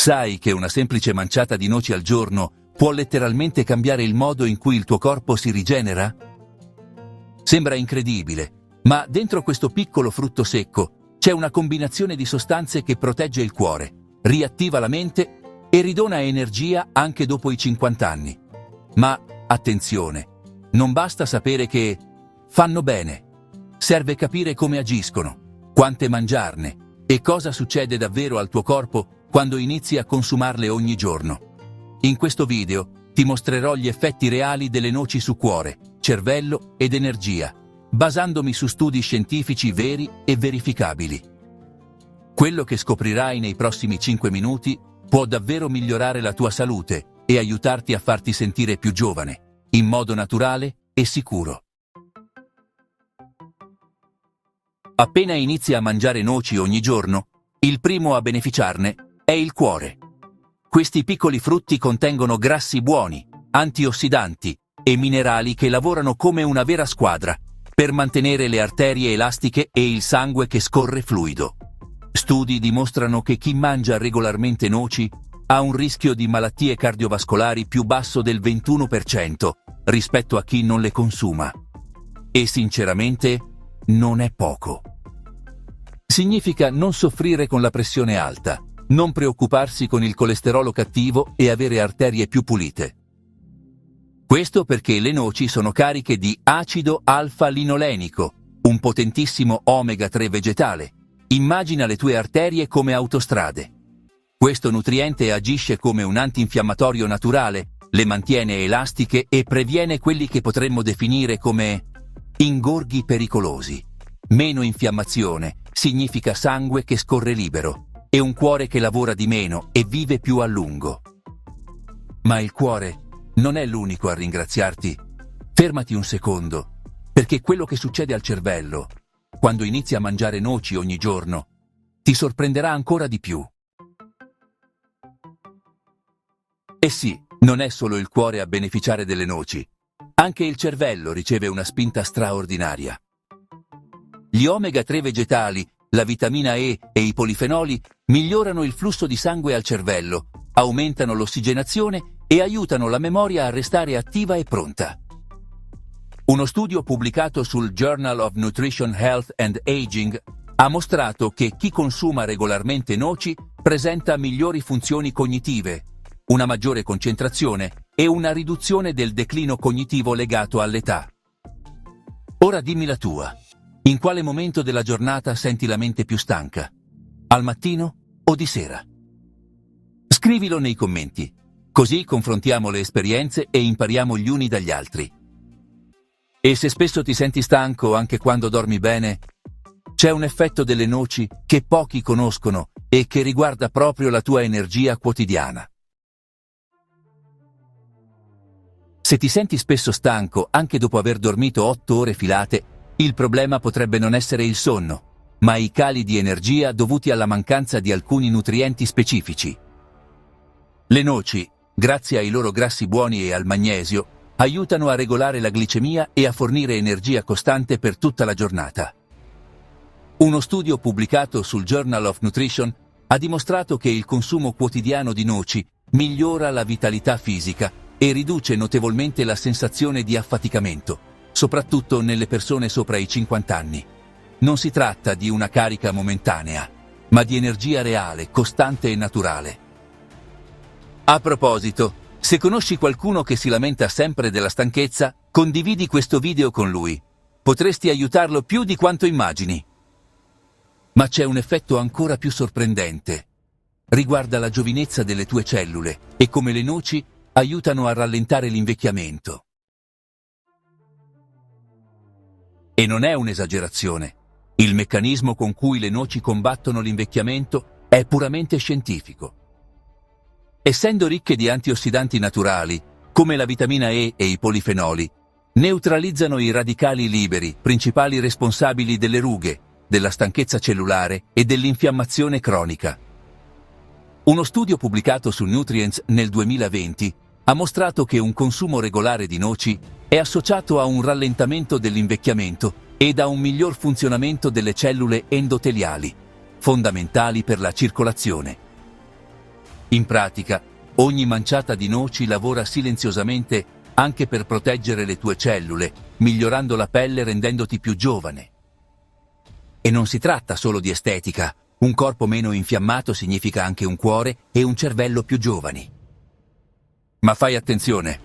Sai che una semplice manciata di noci al giorno può letteralmente cambiare il modo in cui il tuo corpo si rigenera? Sembra incredibile, ma dentro questo piccolo frutto secco c'è una combinazione di sostanze che protegge il cuore, riattiva la mente e ridona energia anche dopo i 50 anni. Ma attenzione, non basta sapere che fanno bene. Serve capire come agiscono, quante mangiarne e cosa succede davvero al tuo corpo quando inizi a consumarle ogni giorno. In questo video ti mostrerò gli effetti reali delle noci su cuore, cervello ed energia, basandomi su studi scientifici veri e verificabili. Quello che scoprirai nei prossimi 5 minuti può davvero migliorare la tua salute e aiutarti a farti sentire più giovane, in modo naturale e sicuro. Appena inizi a mangiare noci ogni giorno, il primo a beneficiarne è il cuore. Questi piccoli frutti contengono grassi buoni, antiossidanti e minerali che lavorano come una vera squadra per mantenere le arterie elastiche e il sangue che scorre fluido. Studi dimostrano che chi mangia regolarmente noci ha un rischio di malattie cardiovascolari più basso del 21% rispetto a chi non le consuma. E sinceramente non è poco. Significa non soffrire con la pressione alta, non preoccuparsi con il colesterolo cattivo e avere arterie più pulite. Questo perché le noci sono cariche di acido alfa-linolenico, un potentissimo omega 3 vegetale. Immagina le tue arterie come autostrade. Questo nutriente agisce come un antinfiammatorio naturale, le mantiene elastiche e previene quelli che potremmo definire come ingorghi pericolosi. Meno infiammazione significa sangue che scorre libero e un cuore che lavora di meno e vive più a lungo. Ma il cuore non è l'unico a ringraziarti. Fermati un secondo, perché quello che succede al cervello, quando inizi a mangiare noci ogni giorno, ti sorprenderà ancora di più. E sì, non è solo il cuore a beneficiare delle noci. Anche il cervello riceve una spinta straordinaria. Gli omega 3 vegetali, la vitamina E e i polifenoli migliorano il flusso di sangue al cervello, aumentano l'ossigenazione e aiutano la memoria a restare attiva e pronta. Uno studio pubblicato sul Journal of Nutrition, Health and Aging ha mostrato che chi consuma regolarmente noci presenta migliori funzioni cognitive, una maggiore concentrazione e una riduzione del declino cognitivo legato all'età. Ora dimmi la tua. In quale momento della giornata senti la mente più stanca? Al mattino o di sera? Scrivilo nei commenti, così confrontiamo le esperienze e impariamo gli uni dagli altri. E se spesso ti senti stanco anche quando dormi bene, c'è un effetto delle noci che pochi conoscono e che riguarda proprio la tua energia quotidiana. Se ti senti spesso stanco anche dopo aver dormito 8 ore filate, il problema potrebbe non essere il sonno, ma i cali di energia dovuti alla mancanza di alcuni nutrienti specifici. Le noci, grazie ai loro grassi buoni e al magnesio, aiutano a regolare la glicemia e a fornire energia costante per tutta la giornata. Uno studio pubblicato sul Journal of Nutrition ha dimostrato che il consumo quotidiano di noci migliora la vitalità fisica e riduce notevolmente la sensazione di affaticamento, soprattutto nelle persone sopra i 50 anni. Non si tratta di una carica momentanea, ma di energia reale, costante e naturale. A proposito, se conosci qualcuno che si lamenta sempre della stanchezza, condividi questo video con lui. Potresti aiutarlo più di quanto immagini. Ma c'è un effetto ancora più sorprendente. Riguarda la giovinezza delle tue cellule e come le noci aiutano a rallentare l'invecchiamento. E non è un'esagerazione. Il meccanismo con cui le noci combattono l'invecchiamento è puramente scientifico. Essendo ricche di antiossidanti naturali, come la vitamina E e i polifenoli, neutralizzano i radicali liberi, principali responsabili delle rughe, della stanchezza cellulare e dell'infiammazione cronica. Uno studio pubblicato su Nutrients nel 2020 ha mostrato che un consumo regolare di noci è associato a un rallentamento dell'invecchiamento ed a un miglior funzionamento delle cellule endoteliali, fondamentali per la circolazione. In pratica, ogni manciata di noci lavora silenziosamente anche per proteggere le tue cellule, migliorando la pelle e rendendoti più giovane. E non si tratta solo di estetica. Un corpo meno infiammato significa anche un cuore e un cervello più giovani. Ma fai attenzione.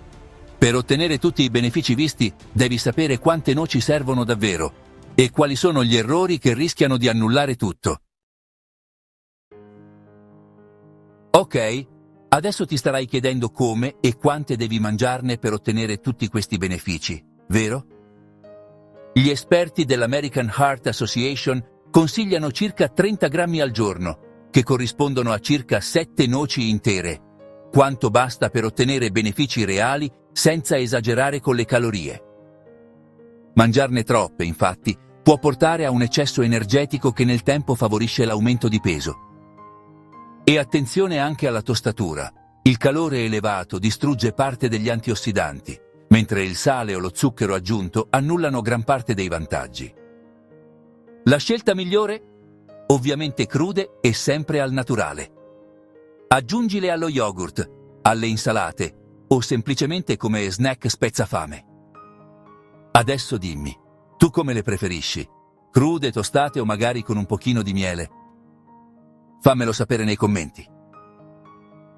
Per ottenere tutti i benefici visti, devi sapere quante noci servono davvero e quali sono gli errori che rischiano di annullare tutto. Ok, adesso ti starai chiedendo come e quante devi mangiarne per ottenere tutti questi benefici, vero? Gli esperti dell'American Heart Association consigliano circa 30 grammi al giorno, che corrispondono a circa 7 noci intere, quanto basta per ottenere benefici reali senza esagerare con le calorie. Mangiarne troppe, infatti, può portare a un eccesso energetico che nel tempo favorisce l'aumento di peso. E attenzione anche alla tostatura. Il calore elevato distrugge parte degli antiossidanti, mentre il sale o lo zucchero aggiunto annullano gran parte dei vantaggi. La scelta migliore? Ovviamente crude e sempre al naturale. Aggiungile allo yogurt, alle insalate o semplicemente come snack spezzafame. Adesso dimmi, tu come le preferisci? Crude, tostate o magari con un pochino di miele? Fammelo sapere nei commenti.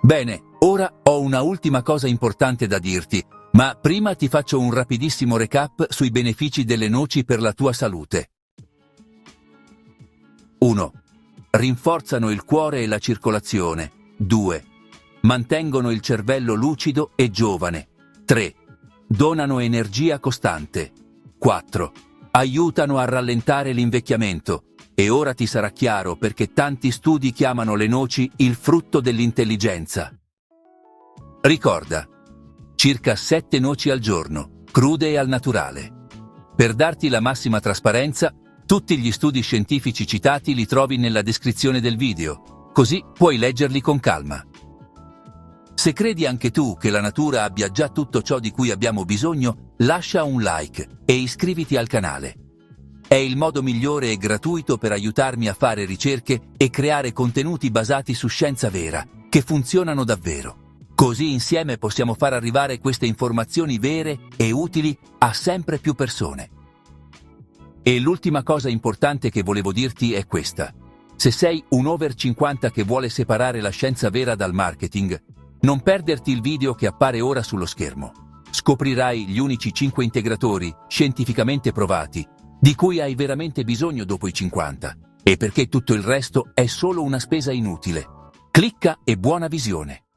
Bene, ora ho una ultima cosa importante da dirti, ma prima ti faccio un rapidissimo recap sui benefici delle noci per la tua salute. 1. Rinforzano il cuore e la circolazione. 2. Mantengono il cervello lucido e giovane. 3. Donano energia costante. 4. Aiutano a rallentare l'invecchiamento. E ora ti sarà chiaro perché tanti studi chiamano le noci il frutto dell'intelligenza. Ricorda, circa 7 noci al giorno, crude e al naturale. Per darti la massima trasparenza, tutti gli studi scientifici citati li trovi nella descrizione del video, così puoi leggerli con calma. Se credi anche tu che la natura abbia già tutto ciò di cui abbiamo bisogno, lascia un like e iscriviti al canale. È il modo migliore e gratuito per aiutarmi a fare ricerche e creare contenuti basati su scienza vera, che funzionano davvero. Così insieme possiamo far arrivare queste informazioni vere e utili a sempre più persone. E l'ultima cosa importante che volevo dirti è questa. Se sei un over 50 che vuole separare la scienza vera dal marketing, non perderti il video che appare ora sullo schermo. Scoprirai gli unici 5 integratori scientificamente provati di cui hai veramente bisogno dopo i 50 e perché tutto il resto è solo una spesa inutile. Clicca e buona visione!